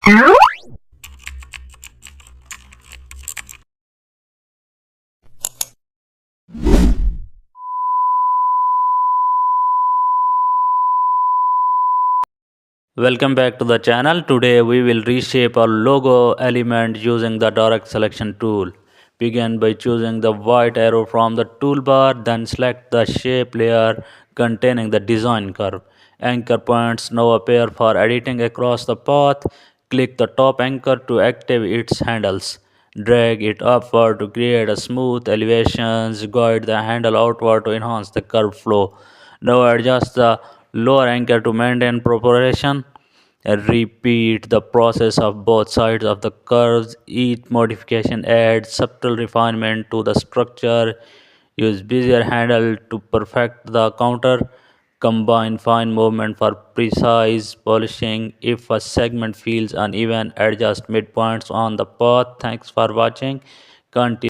Welcome back to the channel. Today we will reshape our logo element using the direct selection tool. Begin by choosing the white arrow from the toolbar, then select the shape layer containing the design curve. Anchor points now appear for editing across the path. Click the top anchor to activate its handles. Drag it upward to create a smooth elevations. Guide the handle outward to enhance the curve flow. Now adjust the lower anchor to maintain proportion. Repeat the process of both sides of the curves. Each modification adds subtle refinement to the structure. Use bezier handle to perfect the counter. Combine fine movement for precise polishing. If a segment feels uneven, adjust midpoints on the path. Thanks for watching. Continue.